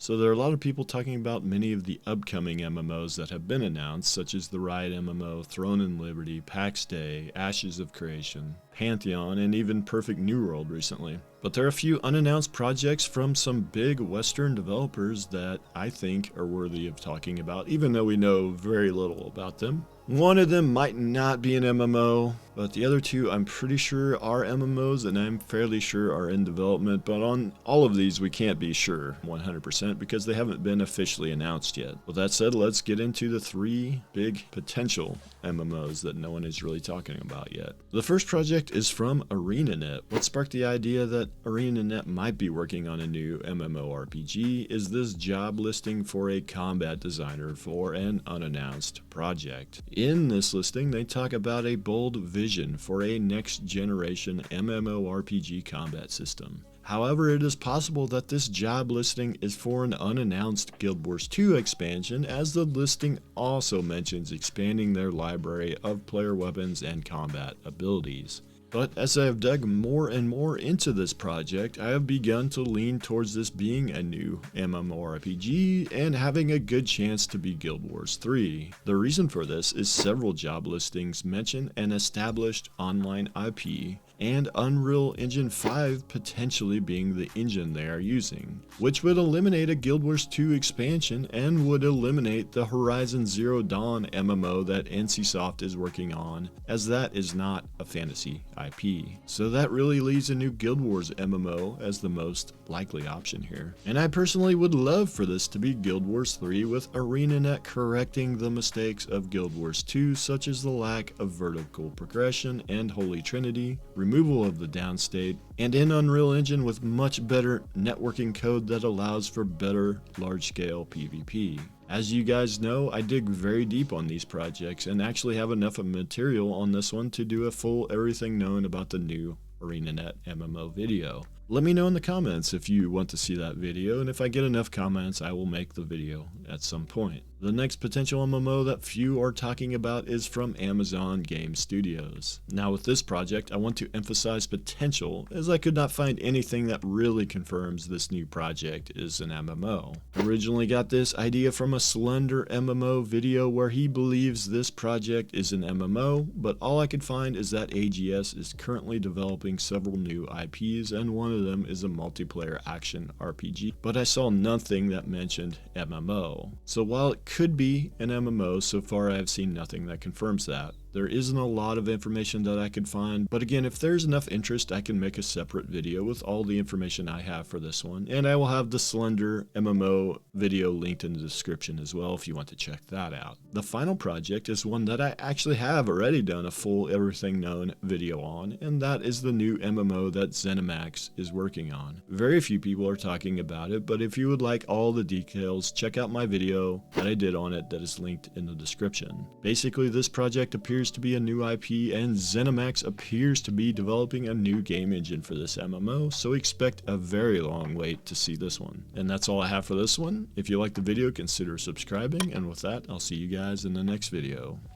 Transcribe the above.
So there are a lot of people talking about many of the upcoming MMOs that have been announced, such as the Riot MMO, Throne and Liberty, PAX Day, Ashes of Creation, Pantheon, and even Perfect New World recently. But there are a few unannounced projects from some big Western developers that I think are worthy of talking about, even though we know very little about them. One of them might not be an MMO, but the other two I'm pretty sure are MMOs, and I'm fairly sure are in development, but on all of these we can't be sure 100% because they haven't been officially announced yet. With that said, let's get into the three big potential MMOs that no one is really talking about yet. The first project is from ArenaNet. What sparked the idea that ArenaNet might be working on a new MMORPG is this job listing for a combat designer for an unannounced project. In this listing, they talk about a bold vision for a next-generation MMORPG combat system. However, it is possible that this job listing is for an unannounced Guild Wars 2 expansion, as the listing also mentions expanding their library of player weapons and combat abilities. But as I have dug more and more into this project, I have begun to lean towards this being a new MMORPG and having a good chance to be Guild Wars 3. The reason for this is several job listings mention an established online IP and Unreal Engine 5 potentially being the engine they are using, which would eliminate a Guild Wars 2 expansion and would eliminate the Horizon Zero Dawn MMO that NCSoft is working on, as that is not a fantasy IP. So that really leaves a new Guild Wars MMO as the most likely option here. And I personally would love for this to be Guild Wars 3, with ArenaNet correcting the mistakes of Guild Wars 2, such as the lack of vertical progression and Holy Trinity, removal of the downstate, and in Unreal Engine with much better networking code that allows for better large-scale PvP. As you guys know, I dig very deep on these projects and actually have enough of material on this one to do a full everything known about the new ArenaNet MMO video. Let me know in the comments if you want to see that video, and if I get enough comments, I will make the video at some point. The next potential MMO that few are talking about is from Amazon Game Studios. Now with this project, I want to emphasize potential, as I could not find anything that really confirms this new project is an MMO. Originally got this idea from a SLENDER MMO video where he believes this project is an MMO, but all I could find is that AGS is currently developing several new IPs, and one of them is a multiplayer action RPG, but I saw nothing that mentioned MMO. So while it could be an MMO, so far I have seen nothing that confirms that. There isn't a lot of information that I could find, but again, if there's enough interest, I can make a separate video with all the information I have for this one, and I will have the SLENDER MMO video linked in the description as well if you want to check that out. The final project is one that I actually have already done a full everything known video on, and that is the new MMO that Zenimax is working on. Very few people are talking about it, but if you would like all the details, check out my video that I did on it that is linked in the description. Basically, this project appears to be a new IP, and Zenimax appears to be developing a new game engine for this MMO, so expect a very long wait to see this one. And that's all I have for this one. If you liked the video, consider subscribing, and with that, I'll see you guys in the next video.